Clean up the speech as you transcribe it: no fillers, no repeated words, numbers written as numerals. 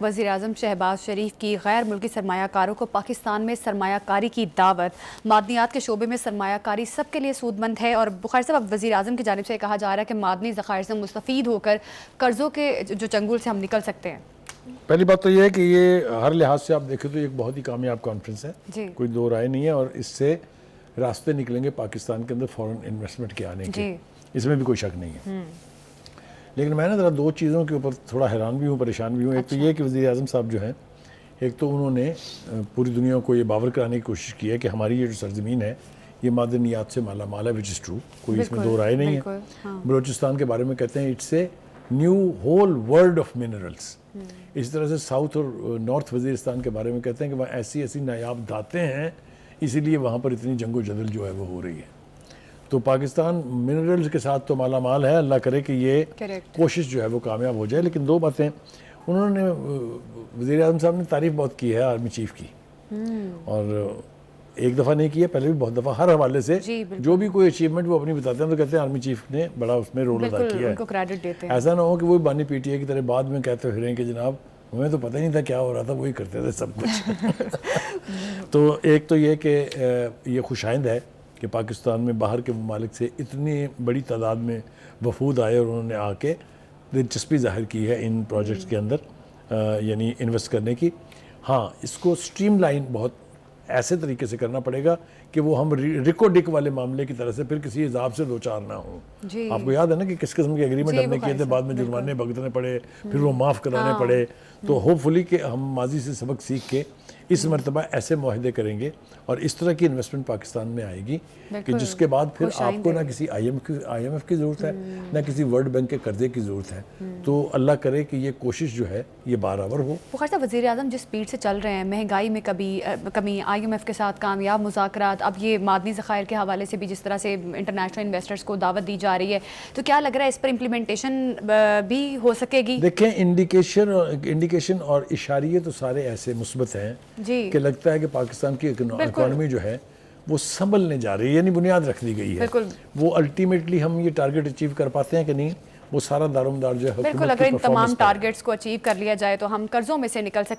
وزیراعظم شہباز شریف کی غیر ملکی سرمایہ کاروں کو پاکستان میں سرمایہ کاری کی دعوت۔ معدنیات کے شعبے میں سرمایہ کاری سب کے لیے سود مند ہے، اور بخاری صاحب اب وزیراعظم کی جانب سے کہا جا رہا ہے کہ معدنی ذخائر سے مستفید ہو کر قرضوں کے جو چنگل سے ہم نکل سکتے ہیں۔ پہلی بات تو یہ ہے کہ یہ ہر لحاظ سے آپ دیکھیں تو ایک بہت ہی کامیاب کانفرنس ہے، جی کوئی دو رائے نہیں ہے، اور اس سے راستے نکلیں گے پاکستان کے اندر فورن انویسٹمنٹ کے آنے کے، اس میں بھی کوئی شک نہیں ہے۔ لیکن میں ذرا دو چیزوں کے اوپر تھوڑا حیران بھی ہوں، پریشان بھی ہوں۔ ایک تو یہ کہ وزیر اعظم صاحب جو ہیں، ایک تو انہوں نے پوری دنیا کو یہ باور کرانے کی کوشش کی ہے کہ ہماری یہ جو سرزمین ہے یہ معدنیات سے مالا مال ہے، وچ از ٹرو، کوئی اس میں دو رائے نہیں ہے۔ بلوچستان کے بارے میں کہتے ہیں it's a new whole world of minerals. اسی طرح سے ساؤتھ اور نارتھ وزیرستان کے بارے میں کہتے ہیں کہ وہاں ایسی ایسی نایاب دھاتیں ہیں، اسی لیے وہاں پر اتنی جنگ و جدل جو ہے وہ ہو رہی ہے۔ تو پاکستان منرلز کے ساتھ تو مالا مال ہے، اللہ کرے کہ یہ کوشش جو ہے وہ کامیاب ہو جائے۔ لیکن دو باتیں انہوں نے، وزیر اعظم صاحب نے تعریف بہت کی ہے آرمی چیف کی، اور ایک دفعہ نہیں کی ہے، پہلے بھی بہت دفعہ، ہر حوالے سے جو بھی کوئی اچیومنٹ وہ اپنی بتاتے ہیں تو کہتے ہیں آرمی چیف نے بڑا اس میں رول ادا کیا ہے۔ ایسا نہ ہو کہ وہ بانی پی ٹی اے کی طرح بعد میں کہتے پھریں کہ جناب ہمیں تو پتہ ہی نہیں تھا کیا ہو رہا تھا، وہی کرتے تھے سب کچھ۔ تو ایک تو یہ کہ یہ خوش آئند ہے کہ پاکستان میں باہر کے ممالک سے اتنی بڑی تعداد میں وفود آئے اور انہوں نے آ کے دلچسپی ظاہر کی ہے ان پروجیکٹس کے اندر، یعنی انویسٹ کرنے کی۔ ہاں، اس کو سٹریم لائن بہت ایسے طریقے سے کرنا پڑے گا کہ وہ ہم ریکو ڈک والے معاملے کی طرح سے پھر کسی عذاب سے دوچار نہ ہوں۔ آپ کو یاد ہے نا کہ کس قسم کے ایگریمنٹ ہم نے کیے تھے، بعد میں جرمانے بھگتنے پڑے، پھر وہ معاف کرانے پڑے۔ تو ہوپ فلی کہ ہم ماضی سے سبق سیکھ کے اس مرتبہ ایسے معاہدے کریں گے اور اس طرح کی انویسٹمنٹ پاکستان میں آئے گی کہ جس کے بعد پھر آپ کو نہ کسی آئی ایم ایف کی ضرورت ہے، نہ کسی ورلڈ بینک کے قرضے کی ضرورت ہے۔ تو اللہ کرے کہ یہ کوشش جو ہے یہ بارآور ہو۔ بخاری صاحب، وزیر اعظم جس سپیڈ سے چل رہے ہیں، مہنگائی میں کمی، آئی ایم ایف کے ساتھ کامیاب مذاکرات، اب یہ معدنی ذخائر کے حوالے سے بھی جس طرح سے انٹرنیشنل انویسٹرز کو دعوت دی جا رہی ہے، تو کیا لگ رہا ہے اس پر امپلیمنٹیشن بھی ہو سکے گی؟ دیکھیں، انڈیکیشن اور اشاریے تو سارے ایسے مثبت ہیں کہ لگتا ہے کہ پاکستان کی اکانومی جو ہے وہ سنبھلنے جا رہی ہے، یعنی بنیاد رکھ دی گئی ہے۔ وہ الٹیمیٹلی ہم یہ ٹارگٹ اچیو کر پاتے ہیں کہ نہیں، وہ سارا دار و مدار جو ہے بالکل، اگر ان تمام ٹارگٹس کو اچیو کر لیا جائے تو ہم قرضوں میں سے نکل سکتے ہیں۔